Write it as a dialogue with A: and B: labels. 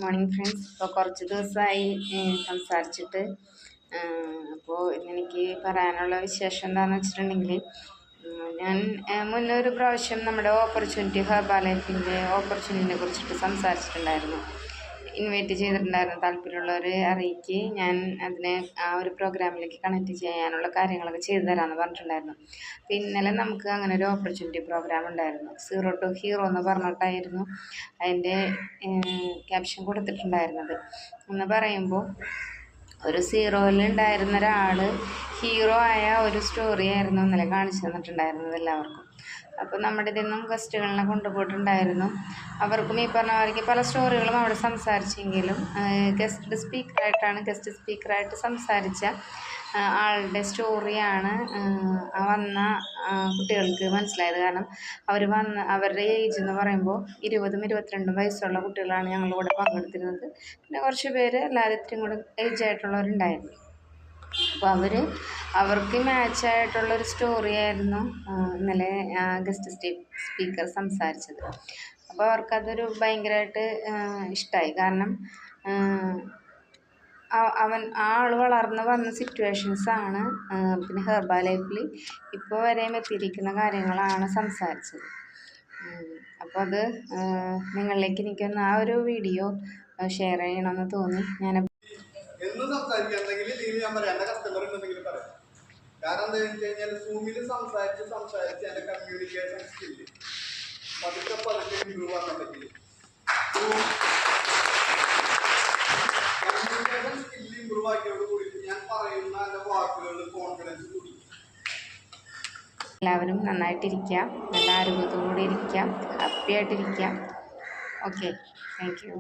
A: Morning friends. ഇപ്പോൾ കുറച്ച് ദിവസമായി സംസാരിച്ചിട്ട്. അപ്പോൾ ഇന്നെനിക്ക് പറയാനുള്ള വിശേഷം എന്താണെന്ന് വെച്ചിട്ടുണ്ടെങ്കിൽ, ഞാൻ മുന്നേ ഒരു പ്രാവശ്യം നമ്മുടെ ഓപ്പർച്യൂണിറ്റി ഹെർബാലൈഫിൻ്റെ ഓപ്പർച്യൂണിറ്റിനെ കുറിച്ചിട്ട് സംസാരിച്ചിട്ടുണ്ടായിരുന്നു. ഇൻവൈറ്റ് ചെയ്തിട്ടുണ്ടായിരുന്നു. താല്പര്യമുള്ളവർ അറിയിക്ക്, ഞാൻ അതിനെ ആ ഒരു പ്രോഗ്രാമിലേക്ക് കണക്ട് ചെയ്യാനുള്ള കാര്യങ്ങളൊക്കെ ചെയ്തു തരാമെന്ന് പറഞ്ഞിട്ടുണ്ടായിരുന്നു. അപ്പോൾ ഇന്നലെ നമുക്ക് അങ്ങനെ ഒരു ഓപ്പർച്യൂണിറ്റി പ്രോഗ്രാം ഉണ്ടായിരുന്നു. സീറോ ടു ഹീറോ എന്ന് പറഞ്ഞിട്ടായിരുന്നു അതിൻ്റെ ക്യാപ്ഷൻ കൊടുത്തിട്ടുണ്ടായിരുന്നത്. എന്ന് പറയുമ്പോൾ ഒരു സീറോയിൽ ഉണ്ടായിരുന്ന ഒരാൾ ഹീറോ ആയ ഒരു സ്റ്റോറി ആയിരുന്നു ഇന്നലെ കാണിച്ചു തന്നിട്ടുണ്ടായിരുന്നത് എല്ലാവർക്കും. അപ്പോൾ നമ്മുടെ ഇതിൽ നിന്നും ഗസ്റ്റുകളിനെ കൊണ്ടുപോയിട്ടുണ്ടായിരുന്നു. അവർക്കും ഈ പറഞ്ഞ മാതിരിക്ക് പല സ്റ്റോറികളും അവിടെ സംസാരിച്ചെങ്കിലും ഗസ്റ്റ് സ്പീക്കറായിട്ട് സംസാരിച്ച ആളുടെ സ്റ്റോറിയാണ് വന്ന കുട്ടികൾക്ക് മനസ്സിലായത്. കാരണം അവരുടെ ഏജ് എന്ന് പറയുമ്പോൾ 20-22 വയസ്സുള്ള കുട്ടികളാണ് ഞങ്ങളിവിടെ പങ്കെടുത്തിരുന്നത്. പിന്നെ കുറച്ച് പേര് എല്ലാവരും ഇത്രയും കൂടെ ഏജ് ആയിട്ടുള്ളവരുണ്ടായിരുന്നു. അപ്പോൾ അവർക്ക് മാച്ചായിട്ടുള്ളൊരു സ്റ്റോറിയായിരുന്നു ഇന്നലെ ഗസ്റ്റ് സ്പീക്കർ സംസാരിച്ചത്. അപ്പോൾ അവർക്കതൊരു ഭയങ്കരമായിട്ട് ഇഷ്ടമായി. കാരണം ആൾ വളർന്ന് വന്ന സിറ്റുവേഷൻസാണ് പിന്നെ ഹെർബാലൈഫിൽ ഇപ്പോൾ വരെയും എത്തിയിരിക്കുന്ന കാര്യങ്ങളാണ് സംസാരിച്ചത്. അപ്പോൾ അത് നിങ്ങളിലേക്ക് എനിക്കൊന്ന് ആ ഒരു വീഡിയോ ഷെയർ ചെയ്യണമെന്ന് തോന്നി.
B: എന്നും സംസാരിക്കുകയാണെങ്കിൽ ഞാൻ പറയാം, എൻ്റെ കസ്റ്റമർ ഉണ്ടെങ്കിലും പറയാം. കാരണം എന്താ വെച്ച് കഴിഞ്ഞാൽ സൂമിൽ സംസാരിച്ച് എൻ്റെ കമ്മ്യൂണിക്കേഷൻ സ്കില്ല് പതുക്കെ ഇമ്പ്രൂവ് ആക്കാൻ പറ്റില്ല. കമ്മ്യൂണിക്കേഷൻ സ്കില്ല് ഇമ്പ്രൂവ് ആക്കിയോട് കൂടി ഞാൻ പറയുന്ന എൻ്റെ വാക്കുകളിൽ കോൺഫിഡൻസ് കൂടി.
A: എല്ലാവരും നന്നായിട്ടിരിക്കുക, നല്ല ആരോഗ്യത്തോടെ ഇരിക്കുക, ഹാപ്പി ആയിട്ടിരിക്കുക. Okay, thank you.